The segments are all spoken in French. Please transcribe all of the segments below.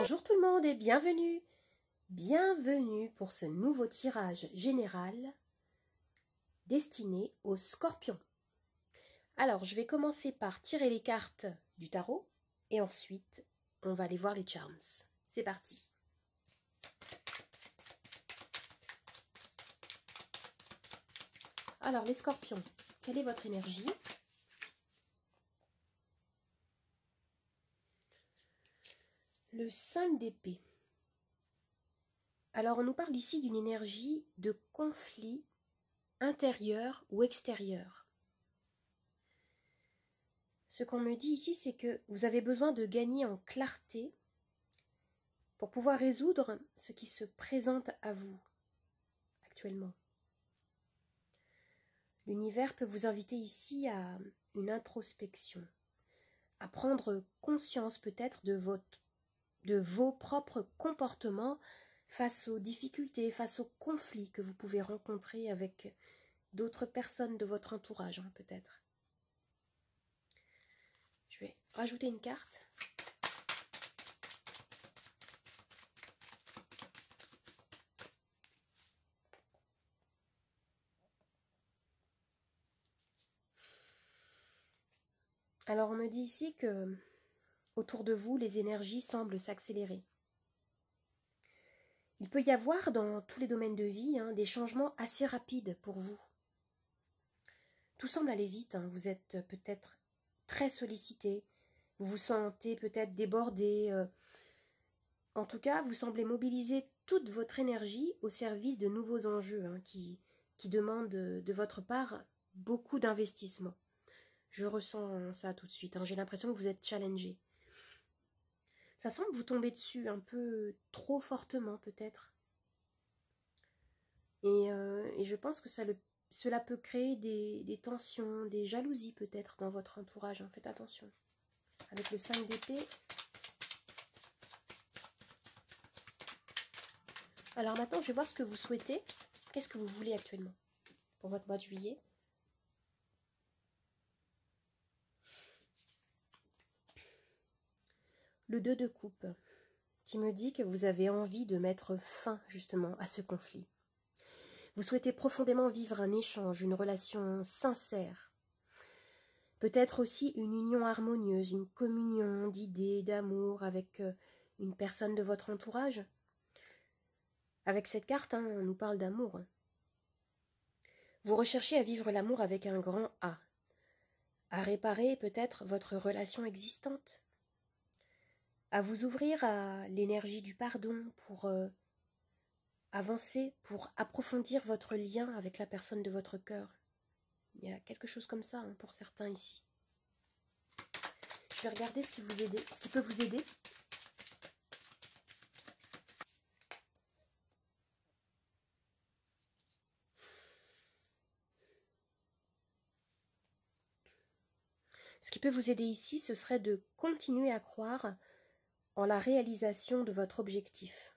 Bonjour tout le monde et bienvenue. Bienvenue pour ce nouveau tirage général destiné aux scorpions. Alors, je vais commencer par tirer les cartes du tarot et ensuite, on va aller voir les charms. C'est parti. Alors, les scorpions, quelle est votre énergie ? Le 5 d'épée. Alors, on nous parle ici d'une énergie de conflit intérieur ou extérieur. Ce qu'on me dit ici, c'est que vous avez besoin de gagner en clarté pour pouvoir résoudre ce qui se présente à vous actuellement. L'univers peut vous inviter ici à une introspection, à prendre conscience peut-être de vos propres comportements face aux difficultés, face aux conflits que vous pouvez rencontrer avec d'autres personnes de votre entourage, peut-être. Je vais rajouter une carte. Alors, on me dit ici que autour de vous, les énergies semblent s'accélérer. Il peut y avoir dans tous les domaines de vie des changements assez rapides pour vous. Tout semble aller vite, vous êtes peut-être très sollicité, vous vous sentez peut-être débordé. En tout cas, vous semblez mobiliser toute votre énergie au service de nouveaux enjeux qui demandent de votre part beaucoup d'investissement. Je ressens ça tout de suite, j'ai l'impression que vous êtes challengé. Ça semble vous tomber dessus un peu trop fortement peut-être. Et je pense que cela peut créer des tensions, des jalousies peut-être dans votre entourage. Faites attention. Avec le 5 d'épée. Alors maintenant, je vais voir ce que vous souhaitez. Qu'est-ce que vous voulez actuellement pour votre mois de juillet ? Le 2 de coupe, qui me dit que vous avez envie de mettre fin justement à ce conflit. Vous souhaitez profondément vivre un échange, une relation sincère. Peut-être aussi une union harmonieuse, une communion d'idées, d'amour avec une personne de votre entourage. Avec cette carte, on nous parle d'amour. Vous recherchez à vivre l'amour avec un grand A, à réparer peut-être votre relation existante, à vous ouvrir à l'énergie du pardon pour avancer, pour approfondir votre lien avec la personne de votre cœur. Il y a quelque chose comme ça pour certains ici. Je vais regarder ce qui peut vous aider. Ce qui peut vous aider ici, ce serait de continuer à croire en la réalisation de votre objectif.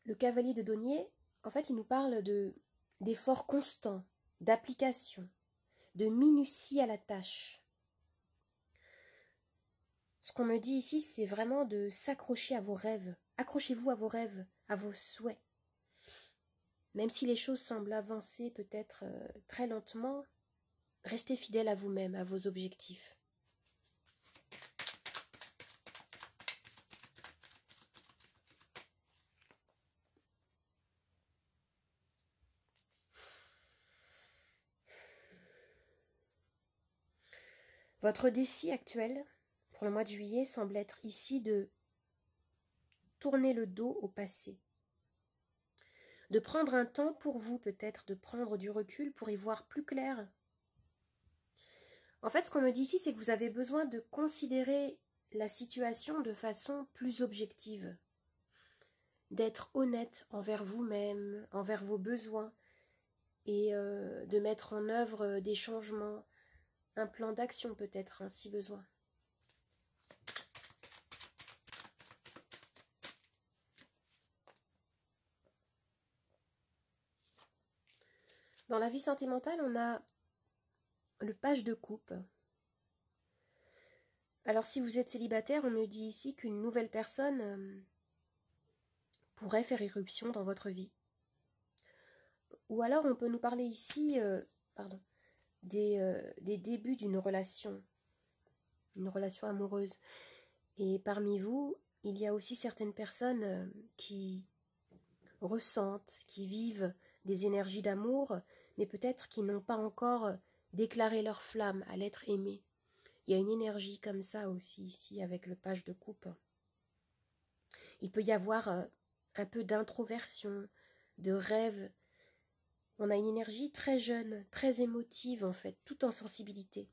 Le cavalier de denier, en fait, il nous parle d'efforts constants, d'application, de minutie à la tâche. Ce qu'on me dit ici, c'est vraiment de s'accrocher à vos rêves. Accrochez-vous à vos rêves, à vos souhaits. Même si les choses semblent avancer peut-être très lentement, restez fidèle à vous-même, à vos objectifs. Votre défi actuel pour le mois de juillet semble être ici de tourner le dos au passé. De prendre un temps pour vous peut-être, de prendre du recul pour y voir plus clair. En fait, ce qu'on me dit ici, c'est que vous avez besoin de considérer la situation de façon plus objective. D'être honnête envers vous-même, envers vos besoins et de mettre en œuvre des changements, un plan d'action peut-être, si besoin. Dans la vie sentimentale, on a le page de coupe. Alors si vous êtes célibataire, on me dit ici qu'une nouvelle personne pourrait faire irruption dans votre vie. Ou alors on peut nous parler ici des débuts d'une relation amoureuse. Et parmi vous, il y a aussi certaines personnes qui ressentent, qui vivent des énergies d'amour, mais peut-être qui n'ont pas encore déclaré leur flamme à l'être aimé. Il y a une énergie comme ça aussi ici avec le page de coupe. Il peut y avoir un peu d'introversion, de rêve. On a une énergie très jeune, très émotive en fait, tout en sensibilité.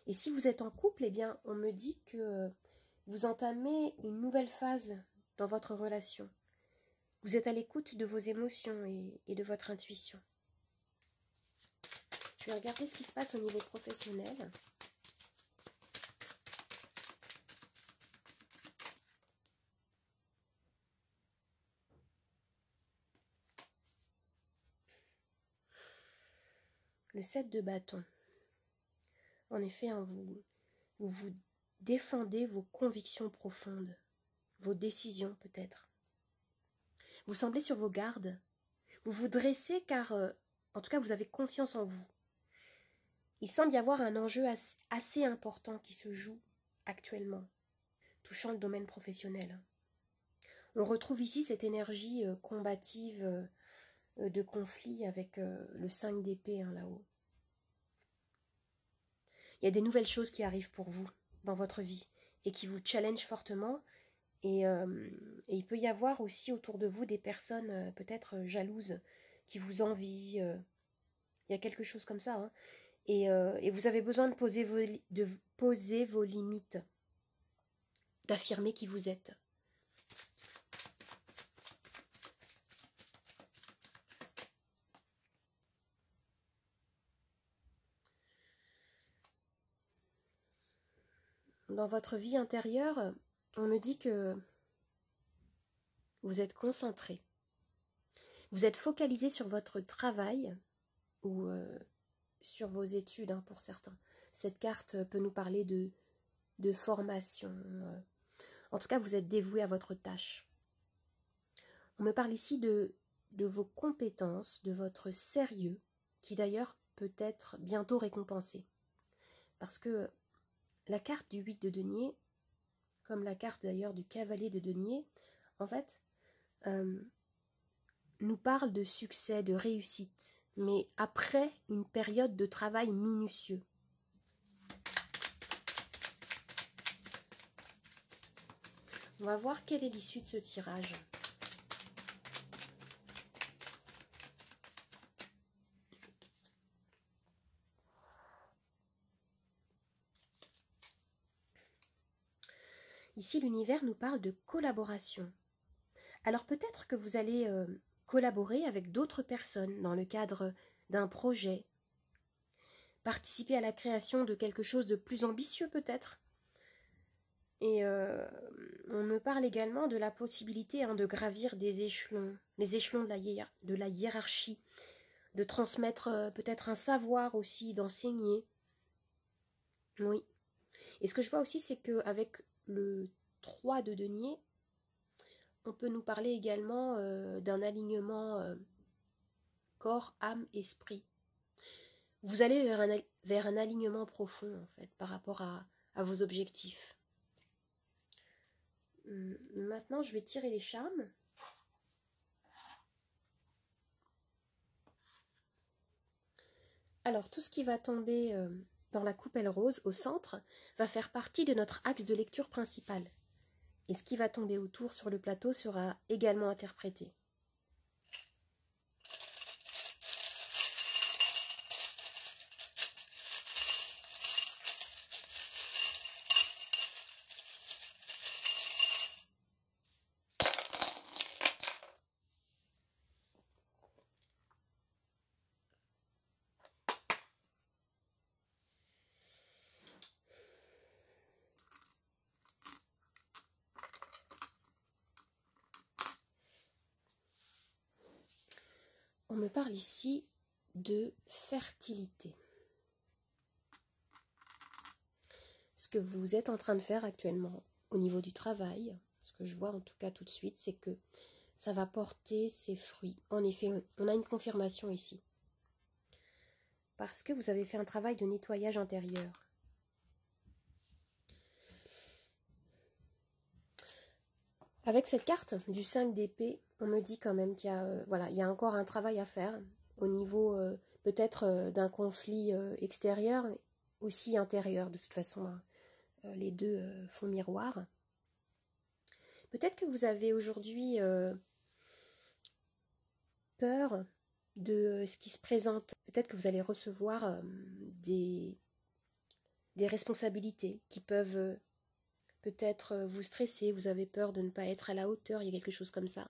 Et si vous êtes en couple, eh bien, on me dit que vous entamez une nouvelle phase dans votre relation. Vous êtes à l'écoute de vos émotions et de votre intuition. Je vais regarder ce qui se passe au niveau professionnel. Le 7 de bâton. En effet, hein, vous défendez vos convictions profondes, vos décisions peut-être. Vous semblez sur vos gardes. Vous vous dressez car, en tout cas, vous avez confiance en vous. Il semble y avoir un enjeu assez important qui se joue actuellement, touchant le domaine professionnel. On retrouve ici cette énergie combative de conflit avec le 5 d'épée là-haut. Il y a des nouvelles choses qui arrivent pour vous dans votre vie et qui vous challengent fortement. Et il peut y avoir aussi autour de vous des personnes peut-être jalouses qui vous envient. Il y a quelque chose comme ça. Hein. Et vous avez besoin de poser vos limites, d'affirmer qui vous êtes. Dans votre vie intérieure, on me dit que vous êtes concentré. Vous êtes focalisé sur votre travail ou sur vos études hein, pour certains. Cette carte peut nous parler de formation. En tout cas, vous êtes dévoué à votre tâche. On me parle ici de vos compétences, de votre sérieux, qui d'ailleurs peut être bientôt récompensé. Parce que la carte du 8 de denier, comme la carte d'ailleurs du cavalier de denier, en fait, nous parle de succès, de réussite, mais après une période de travail minutieux. On va voir quelle est l'issue de ce tirage. Ici, l'univers nous parle de collaboration. Alors peut-être que vous allez collaborer avec d'autres personnes dans le cadre d'un projet, participer à la création de quelque chose de plus ambitieux peut-être. Et on me parle également de la possibilité hein, de gravir des échelons, les échelons de la hiérarchie, de transmettre peut-être un savoir aussi, d'enseigner. Oui. Et ce que je vois aussi, c'est qu'avec le 3 de denier, on peut nous parler également d'un alignement corps, âme, esprit. Vous allez vers un alignement profond, en fait, par rapport à vos objectifs. Maintenant, je vais tirer les charmes. Alors, tout ce qui va tomber dans la coupelle rose, au centre, va faire partie de notre axe de lecture principal. Et ce qui va tomber autour sur le plateau sera également interprété. On me parle ici de fertilité. Ce que vous êtes en train de faire actuellement au niveau du travail, ce que je vois en tout cas tout de suite, c'est que ça va porter ses fruits. En effet, on a une confirmation ici. Parce que vous avez fait un travail de nettoyage intérieur. Avec cette carte du 5 d'épée, on me dit quand même qu'il y a, voilà, il y a encore un travail à faire au niveau peut-être d'un conflit extérieur, mais aussi intérieur. De toute façon, hein, les deux font miroir. Peut-être que vous avez aujourd'hui peur de ce qui se présente. Peut-être que vous allez recevoir des responsabilités qui peuvent peut-être vous stresser, vous avez peur de ne pas être à la hauteur, il y a quelque chose comme ça.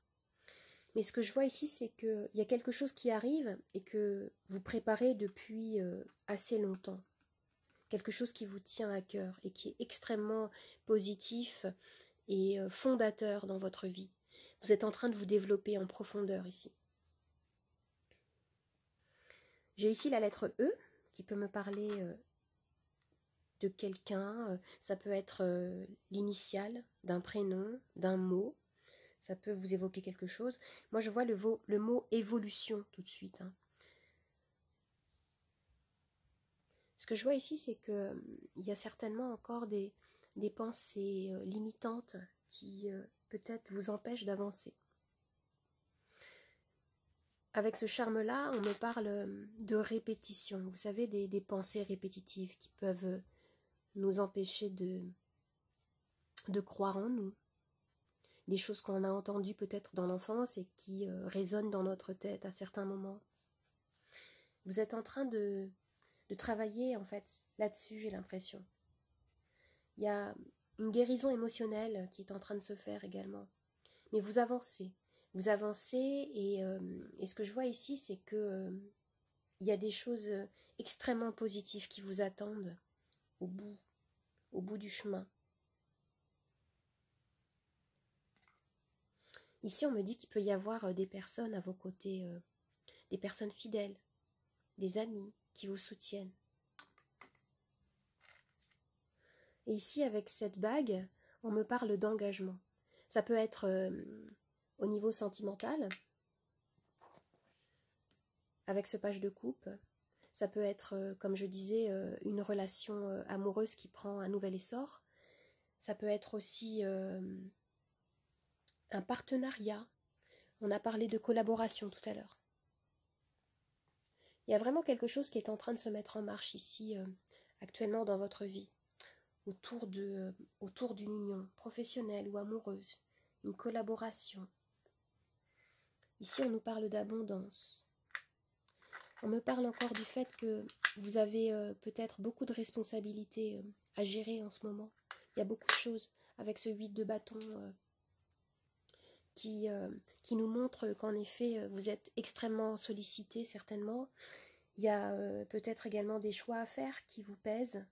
Mais ce que je vois ici, c'est qu'il y a quelque chose qui arrive et que vous préparez depuis assez longtemps. Quelque chose qui vous tient à cœur et qui est extrêmement positif et fondateur dans votre vie. Vous êtes en train de vous développer en profondeur ici. J'ai ici la lettre E qui peut me parler de quelqu'un. Ça peut être l'initiale d'un prénom, d'un mot. Ça peut vous évoquer quelque chose. Moi, je vois le mot évolution tout de suite. Hein. Ce que je vois ici, c'est qu'il y a certainement encore des pensées limitantes qui peut-être vous empêchent d'avancer. Avec ce charme-là, on me parle de répétition. Vous savez, des pensées répétitives qui peuvent nous empêcher de croire en nous. Des choses qu'on a entendues peut-être dans l'enfance et qui résonnent dans notre tête à certains moments. Vous êtes en train de travailler en fait là-dessus, j'ai l'impression. Il y a une guérison émotionnelle qui est en train de se faire également. Mais vous avancez. Vous avancez et ce que je vois ici, c'est que il y a des choses extrêmement positives qui vous attendent au bout du chemin. Ici, on me dit qu'il peut y avoir des personnes à vos côtés, des personnes fidèles, des amis qui vous soutiennent. Et ici, avec cette bague, on me parle d'engagement. Ça peut être au niveau sentimental, avec ce page de coupe. Ça peut être, comme je disais, une relation amoureuse qui prend un nouvel essor. Ça peut être aussi un partenariat. On a parlé de collaboration tout à l'heure. Il y a vraiment quelque chose qui est en train de se mettre en marche ici, actuellement dans votre vie, autour d'une union professionnelle ou amoureuse, une collaboration. Ici, on nous parle d'abondance. On me parle encore du fait que vous avez peut-être beaucoup de responsabilités à gérer en ce moment. Il y a beaucoup de choses avec ce 8 de bâton qui nous montre qu'en effet, vous êtes extrêmement sollicité certainement. Il y a peut-être également des choix à faire qui vous pèsent.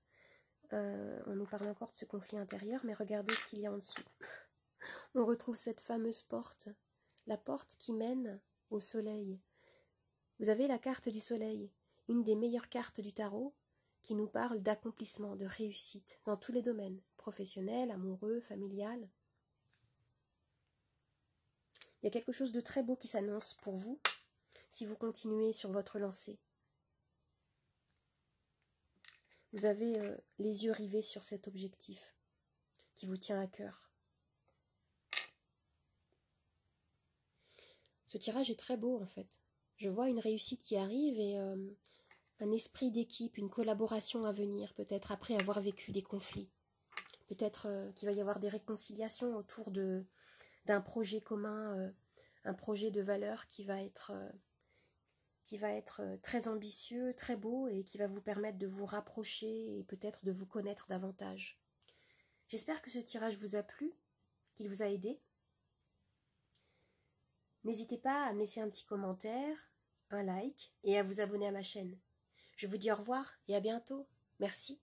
On nous parle encore de ce conflit intérieur, mais regardez ce qu'il y a en dessous. On retrouve cette fameuse porte, la porte qui mène au soleil. Vous avez la carte du soleil, une des meilleures cartes du tarot, qui nous parle d'accomplissement, de réussite, dans tous les domaines, professionnel, amoureux, familial. Il y a quelque chose de très beau qui s'annonce pour vous, si vous continuez sur votre lancée. Vous avez les yeux rivés sur cet objectif qui vous tient à cœur. Ce tirage est très beau en fait. Je vois une réussite qui arrive et un esprit d'équipe, une collaboration à venir, peut-être après avoir vécu des conflits. Peut-être qu'il va y avoir des réconciliations autour d'un projet commun, un projet de valeur qui va être très ambitieux, très beau et qui va vous permettre de vous rapprocher et peut-être de vous connaître davantage. J'espère que ce tirage vous a plu, qu'il vous a aidé. N'hésitez pas à me laisser un petit commentaire, un like et à vous abonner à ma chaîne. Je vous dis au revoir et à bientôt. Merci.